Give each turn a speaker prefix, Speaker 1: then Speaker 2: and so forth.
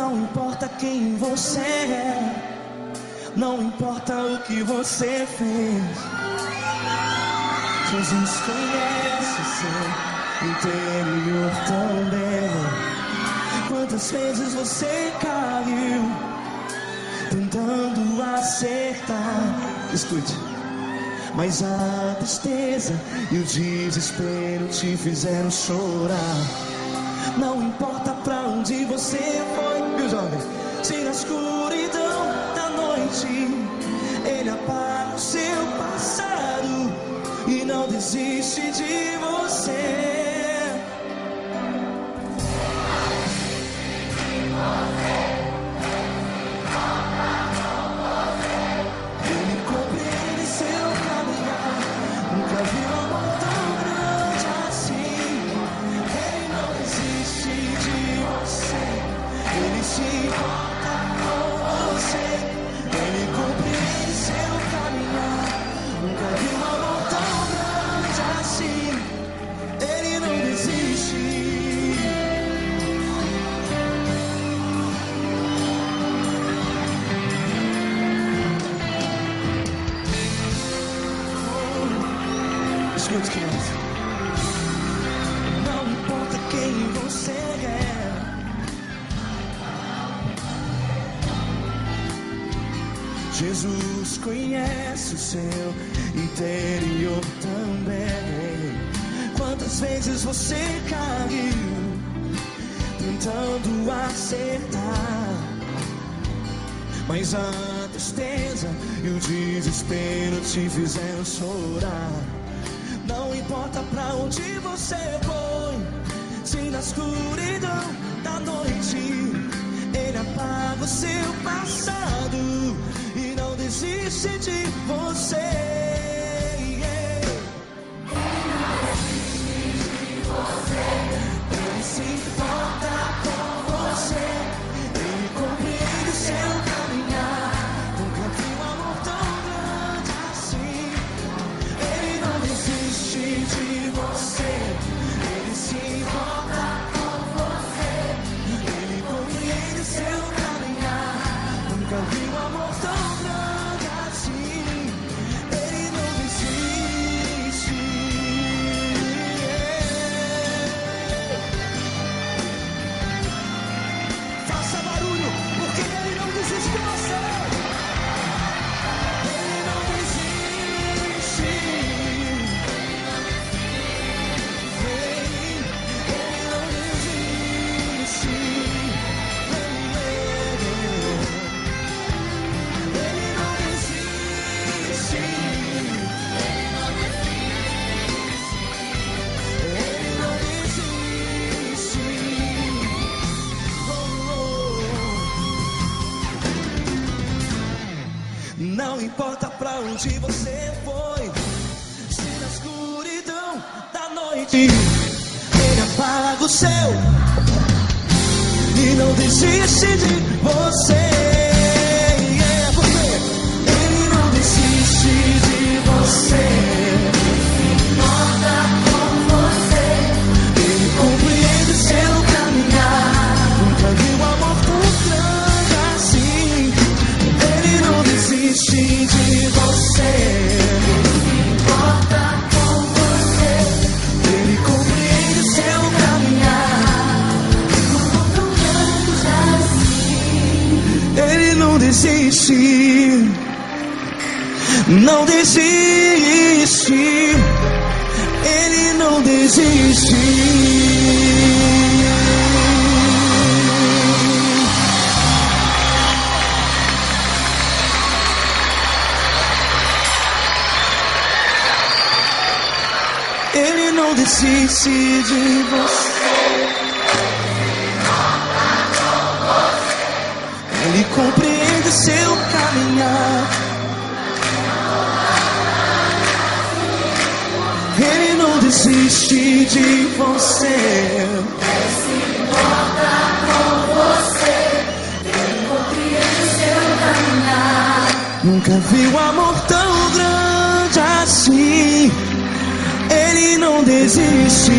Speaker 1: Não importa quem você é, não importa o que você fez, Jesus conhece seu interior também. Quantas vezes você caiu tentando acertar? Escute. Mas a tristeza e o desespero te fizeram chorar. Não importa pra onde você foi, viu, jovem? Se na escuridão da noite Ele apaga o seu passado e não desiste de você. Ele compreende seu caminhar, nunca viu amor tão grande assim. Ele não desiste de você, Ele se importa com você. Ele compreende seu caminhar, nunca viu amor tão grande assim. Ele não desiste. Escute, criança. Não importa quem você é, Jesus conhece o seu interior também. Quantas vezes você caiu tentando acertar, mas a tristeza e o desespero te fizeram chorar. Não importa pra onde você foi, se na escuridão da noite Ele apaga o seu passado e não desiste de você. Ele se importa com você, Ele compreende seu caminhar. Nunca vi um amor tão grande assim. Ele não desiste de você, Ele se importa com você. Ele compreende seu caminhar. Nunca vi um amor tão grande assim. Ele não desiste. Faça barulho, porque Ele não desiste de você. Ele não desiste. Ele não desiste. Não importa pra onde você foi, se na escuridão da noite Ele apaga o seu e não desiste de você. É porque Ele não desiste de você. Ele compreende seu caminhar. Nunca vi um amor tão grande assim. Ele não desiste de você. Ele se importa com você. Ele compreende seu caminhar. Um amor tão grande assim. Ele não desiste. Não desiste. Ele não desiste. Ele não desiste de você. Ele compreende seu caminhar. Ele não desiste de você. Ele se importa com você. Ele compreende seu caminhar. Nunca vi um amor tão grande assim. Ele não desiste.